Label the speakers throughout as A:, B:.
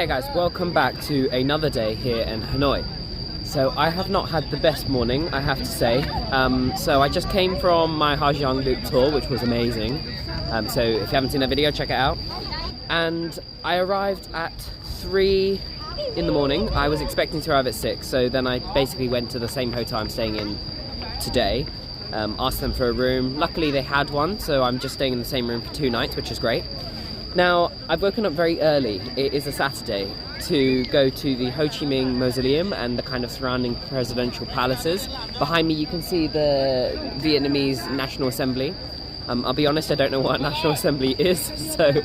A: Hey guys, welcome back to another day here in Hanoi. So I have not had the best morning, I have to say. So I just came from my Ha Giang Loop tour, which was amazing. So if you haven't seen that video, check it out. And I arrived at 3 in the morning. I was expecting to arrive at 6, so then I basically went to the same hotel I'm staying in today. Asked them for a room. Luckily they had one, so I'm just staying in the same room for 2 nights, which is great. Now, I've woken up very early, it is a Saturday, to go to the Ho Chi Minh Mausoleum and the kind of surrounding presidential palaces. Behind me you can see the Vietnamese National Assembly. I'll be honest, I don't know what a National Assembly is, so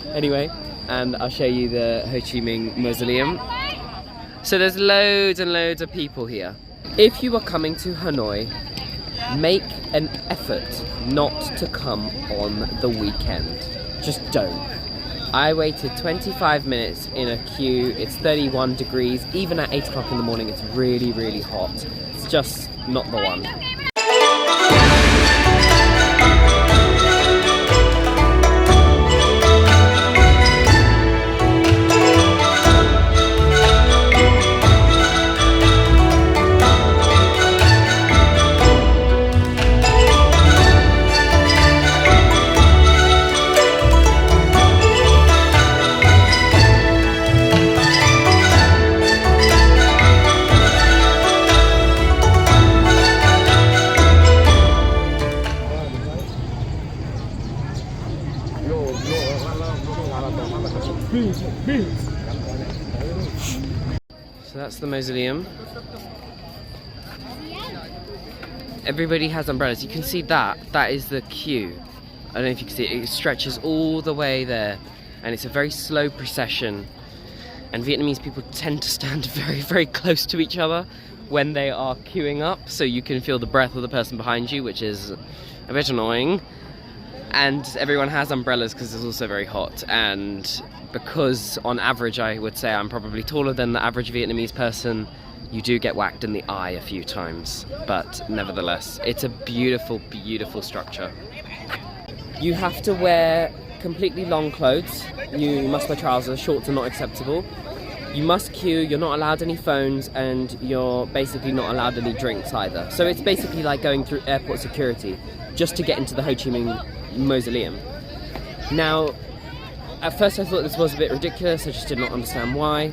A: anyway, and I'll show you the Ho Chi Minh Mausoleum. So there's loads and loads of people here. If you are coming to Hanoi, make an effort not to come on the weekend. Just don't. I waited 25 minutes in a queue. It's 31 degrees. Even at 8 o'clock in the morning, it's really, really hot. It's just not the one. So that's the mausoleum. Everybody has umbrellas. You can see that. That is the queue. I don't know if you can see it. It stretches all the way there. And it's a very slow procession. And Vietnamese people tend to stand very, very close to each other when they are queuing up. So you can feel the breath of the person behind you, which is a bit annoying. And everyone has umbrellas because it's also very hot. And because on average I would say I'm probably taller than the average Vietnamese person, you do get whacked in the eye a few times. But nevertheless, it's a beautiful, beautiful structure. You have to wear completely long clothes. You must wear trousers. Shorts are not acceptable. You must queue. You're not allowed any phones, and you're basically not allowed any drinks either. So it's basically like going through airport security just to get into the Ho Chi Minh Mausoleum. Now, at first I thought this was a bit ridiculous. I just did not understand why.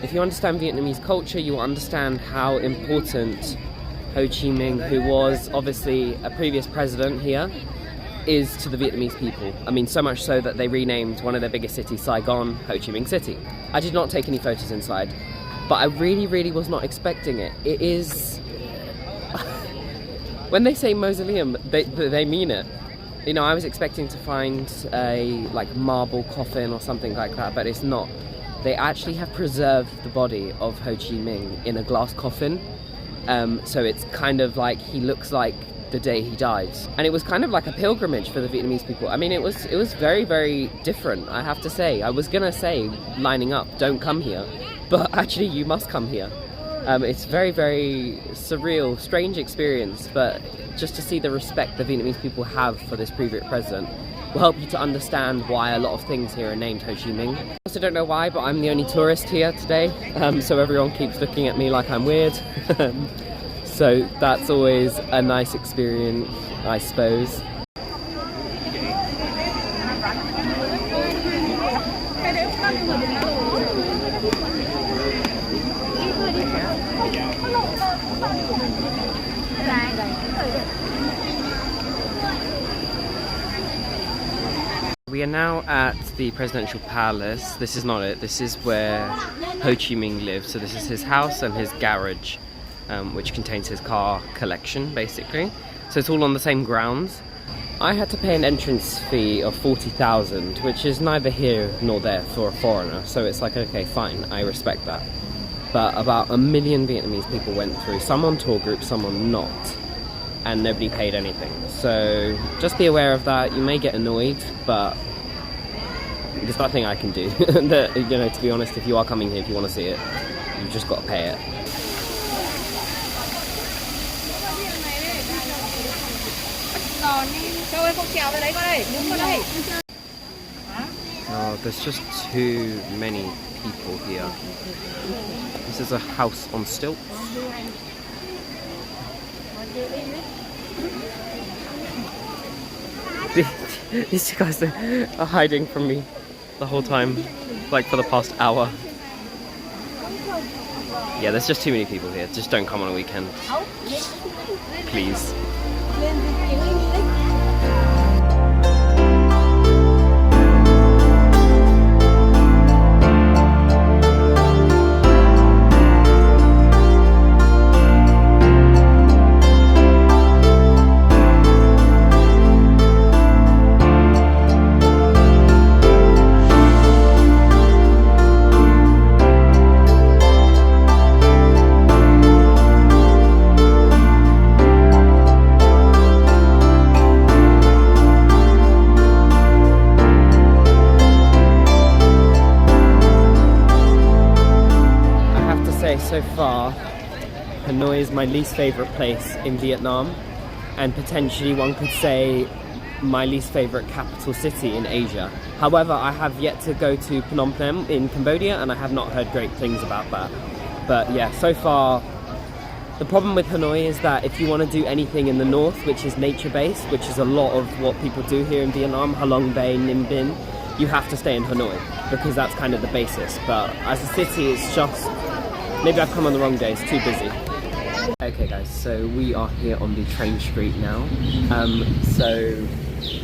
A: If you understand Vietnamese culture, you will understand how important Ho Chi Minh, who was obviously a previous president here, is to the Vietnamese people. I mean, so much so that they renamed one of their biggest cities, Saigon, Ho Chi Minh City. I did not take any photos inside, but I really, really was not expecting it. It is... when they say mausoleum, they mean it. You know, I was expecting to find a like marble coffin or something like that, but it's not. They actually have preserved the body of Ho Chi Minh in a glass coffin. So it's kind of like he looks like the day he died. And it was kind of like a pilgrimage for the Vietnamese people. I mean, it was very, very different, I have to say. I was gonna say, lining up, don't come here. But actually, you must come here. It's very, very surreal, strange experience, but just to see the respect the Vietnamese people have for this previous president will help you to understand why a lot of things here are named Ho Chi Minh. I also don't know why, but I'm the only tourist here today, so everyone keeps looking at me like I'm weird. So that's always a nice experience, I suppose. We are now at the presidential palace. This is not it. This is where Ho Chi Minh lived. So this is his house and his garage, which contains his car collection, basically. So it's all on the same grounds. I had to pay an entrance fee of 40,000, which is neither here nor there for a foreigner. So it's like, okay, fine, I respect that. But about 1 million Vietnamese people went through, some on tour groups, some on not. And nobody paid anything. So just be aware of that. You may get annoyed, but there's nothing I can do. That, you know, to be honest, if you are coming here, if you want to see it, you've just got to pay it. Oh, there's just too many people here. This is a house on stilts. These two guys are hiding from me the whole time, like for the past hour. Yeah, there's just too many people here. Just don't come on a weekend. Please. So far, Hanoi is my least favourite place in Vietnam, and potentially one could say my least favourite capital city in Asia. However, I have yet to go to Phnom Penh in Cambodia, and I have not heard great things about that. But yeah, so far, the problem with Hanoi is that if you want to do anything in the north, which is nature-based, which is a lot of what people do here in Vietnam, Halong Bay, Ninh Binh, you have to stay in Hanoi, because that's kind of the basis. But as a city, it's just... Maybe I've come on the wrong day, it's too busy. Okay guys, so we are here on the train street now. So,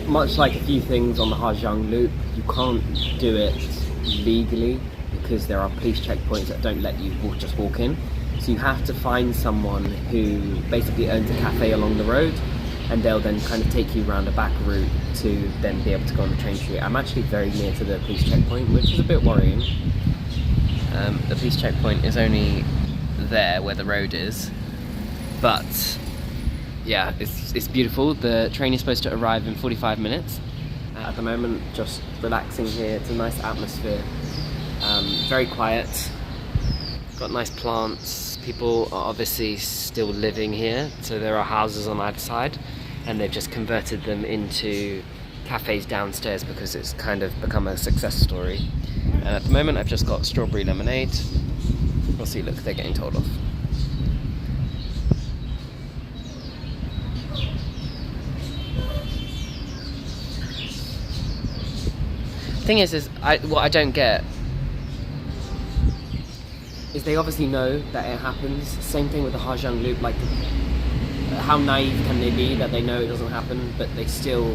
A: much like a few things on the Ha Giang Loop, you can't do it legally because there are police checkpoints that don't let you just walk in. So you have to find someone who basically owns a cafe along the road, and they'll then kind of take you around a back route to then be able to go on the train street. I'm actually very near to the police checkpoint, which is a bit worrying. The police checkpoint is only there where the road is, but yeah, it's beautiful. The train is supposed to arrive in 45 minutes. At the moment, just relaxing here. It's a nice atmosphere, very quiet, got nice plants. People are obviously still living here, so there are houses on either side, and they've just converted them into cafes downstairs because it's kind of become a success story. And at the moment I've just got strawberry lemonade. We'll see, look, they're getting told off. Thing is what I don't get is they obviously know that it happens. Same thing with the Ha Giang Loop, like how naive can they be that they know it doesn't happen, but they still...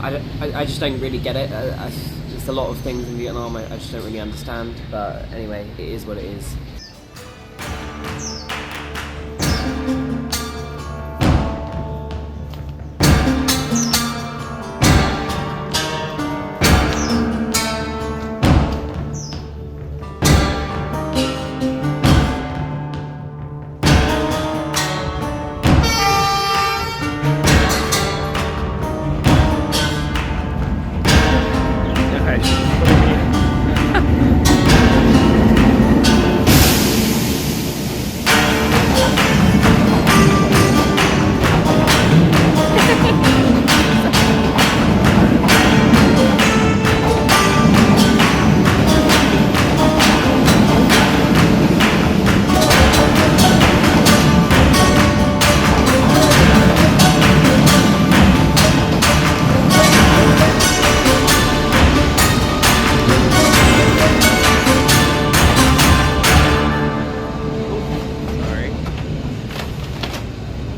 A: I just don't really get it. It's a lot of things in Vietnam I just don't really understand, but anyway, it is what it is.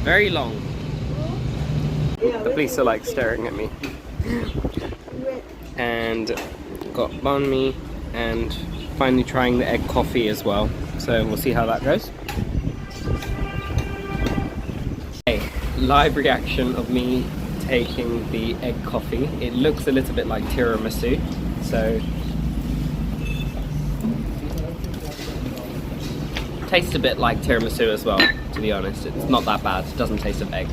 A: Very long. The police are like staring at me. And got banh mi and finally trying the egg coffee as well. So we'll see how that goes. Okay, live reaction of me taking the egg coffee. It looks a little bit like tiramisu. So tastes a bit like tiramisu as well, to be honest. It's not that bad, it doesn't taste of egg.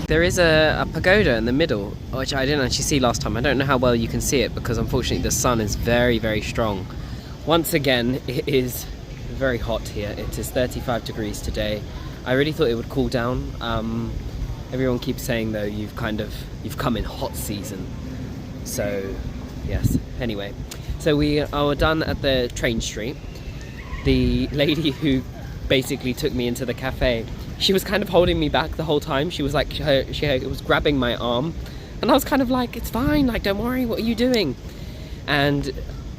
A: There is a pagoda in the middle, which I didn't actually see last time. I don't know how well you can see it because unfortunately the sun is very, very strong. Once again, it is very hot here. It is 35 degrees today. I really thought it would cool down. Everyone keeps saying though, you've come in hot season. So yes, anyway. So we are done at the train street. The lady who basically took me into the cafe, she was kind of holding me back the whole time. She was like, she was grabbing my arm, and I was kind of like, it's fine, like, don't worry, what are you doing? And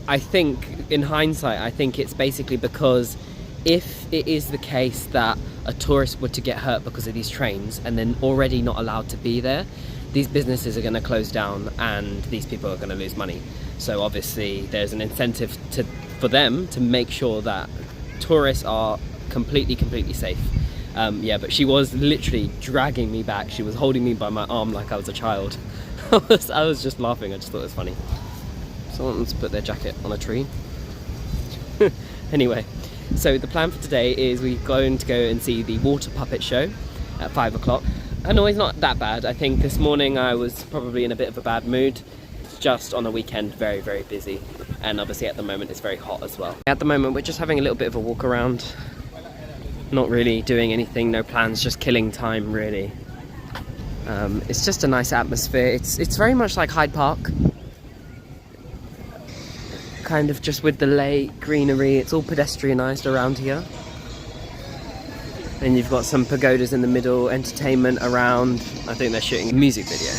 A: I think, in hindsight, I think it's basically because if it is the case that a tourist were to get hurt because of these trains and then already not allowed to be there, these businesses are going to close down and these people are going to lose money. So obviously there's an incentive for them to make sure that tourists are completely safe. Yeah, but she was literally dragging me back. She was holding me by my arm like I was a child. I was just laughing. I just thought it was funny. Someone's put their jacket on a tree. Anyway, so the plan for today is we're going to go and see the water puppet show at 5 o'clock. Hanoi's not that bad. I think this morning I was probably in a bit of a bad mood. Just on a weekend, very busy, and obviously at the moment it's very hot as well. At the moment we're just having a little bit of a walk around, not really doing anything, no plans, just killing time really. It's just a nice atmosphere. It's very much like Hyde Park, kind of just with the lake, greenery. It's all pedestrianised around here. And you've got some pagodas in the middle, entertainment around. I think they're shooting a music video.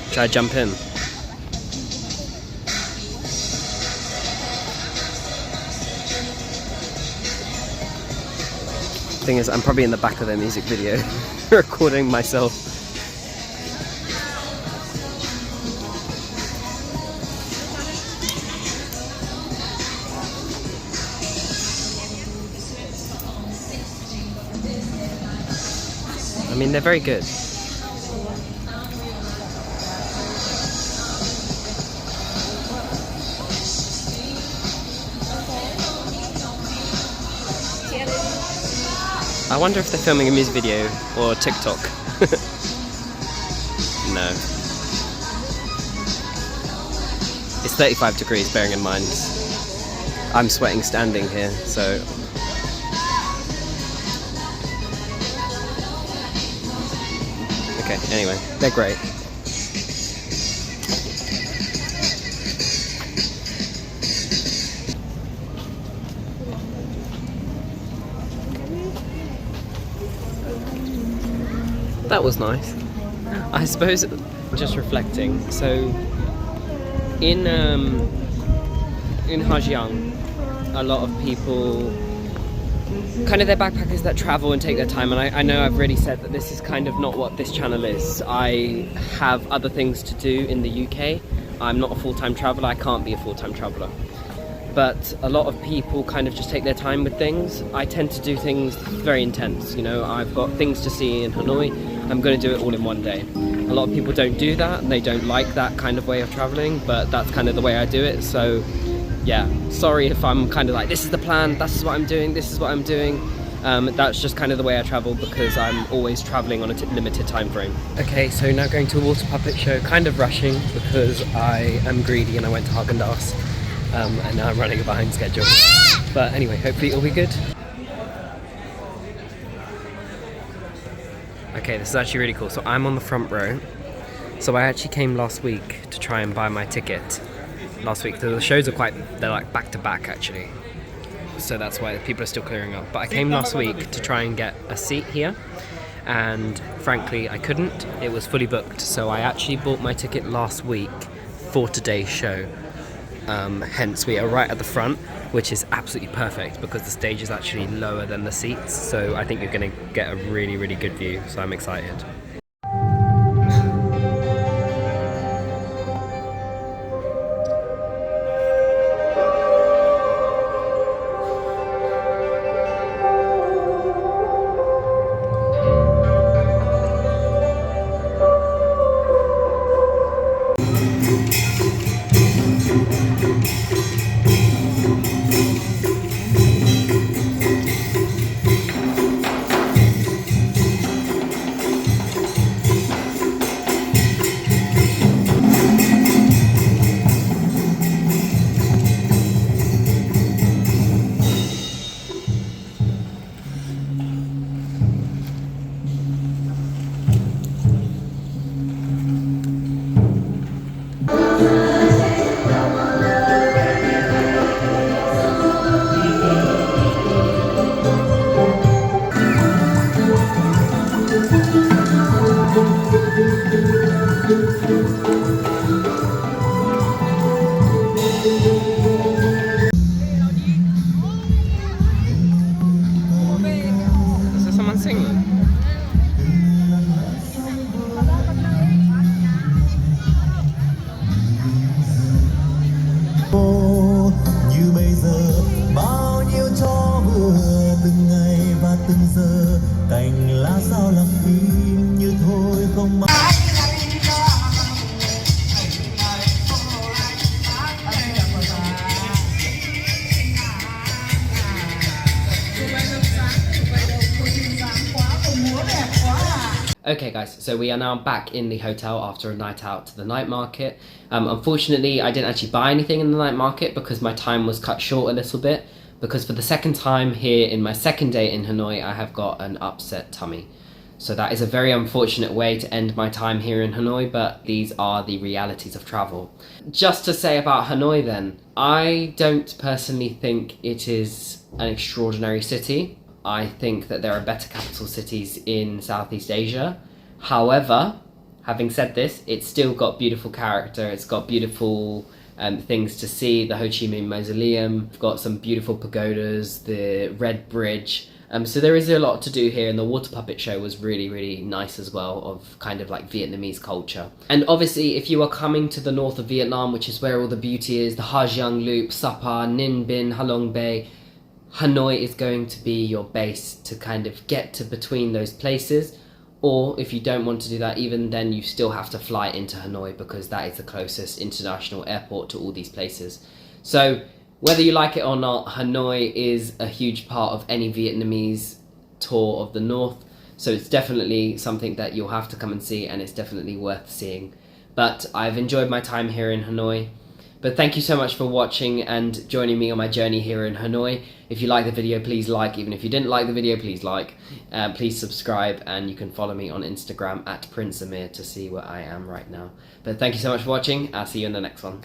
A: Should I jump in? Thing is, I'm probably in the back of their music video, recording myself. I mean, they're very good. I wonder if they're filming a music video or TikTok. No. It's 35 degrees, bearing in mind I'm sweating standing here, so... Okay, anyway, they're great. That was nice. I suppose, just reflecting, so in Hajiang, a lot of people, kind of they're backpackers that travel and take their time, and I know I've already said that this is kind of not what this channel is. I have other things to do in the UK. I'm not a full-time traveller, I can't be a full-time traveller. But a lot of people kind of just take their time with things. I tend to do things very intense, you know, I've got things to see in Hanoi, I'm going to do it all in one day. A lot of people don't do that, and they don't like that kind of way of travelling, but that's kind of the way I do it. So yeah, sorry if I'm kind of like, this is the plan, this is what I'm doing, this is what I'm doing. That's just kind of the way I travel, because I'm always travelling on a limited time frame. Okay, so now going to a water puppet show, kind of rushing because I am greedy and I went to Haagen-Dazs, and now I'm running behind schedule. But anyway, hopefully it'll be good. Okay, this is actually really cool. So I'm on the front row. So I actually came last week to try and buy my ticket. Last week, the shows are they're like back to back actually. So that's why people are still clearing up. But I came last week to try and get a seat here. And frankly, I couldn't. It was fully booked. So I actually bought my ticket last week for today's show. Hence, we are right at the front, which is absolutely perfect because the stage is actually lower than the seats. So I think you're going to get a really good view. So I'm excited. Is there someone singing?
B: Như bây giờ bao nhiêu cho vừa từng ngày và từng giờ cành lá sao lặng im như thôi không mãi.
A: Okay guys, so we are now back in the hotel after a night out to the night market. Unfortunately, I didn't actually buy anything in the night market because my time was cut short a little bit, because for the second time here in my second day in Hanoi, I have got an upset tummy. So that is a very unfortunate way to end my time here in Hanoi, but these are the realities of travel. Just to say about Hanoi then, I don't personally think it is an extraordinary city. I think that there are better capital cities in Southeast Asia. However, having said this, it's still got beautiful character, it's got beautiful things to see, the Ho Chi Minh Mausoleum, we've got some beautiful pagodas, the Red Bridge. So there is a lot to do here, and the water puppet show was really, really nice as well, of kind of like Vietnamese culture. And obviously, if you are coming to the north of Vietnam, which is where all the beauty is, the Ha Giang Loop, Sapa, Ninh Binh, Halong Bay, Hanoi is going to be your base to kind of get to between those places. Or if you don't want to do that, even then you still have to fly into Hanoi, because that is the closest international airport to all these places. So whether you like it or not, Hanoi is a huge part of any Vietnamese tour of the north. So it's definitely something that you'll have to come and see, and it's definitely worth seeing. But I've enjoyed my time here in Hanoi. But thank you so much for watching and joining me on my journey here in Hanoi. If you like the video, please like. Even if you didn't like the video, please like. Please subscribe, and you can follow me on Instagram at Prinzameer to see where I am right now. But thank you so much for watching. I'll see you in the next one.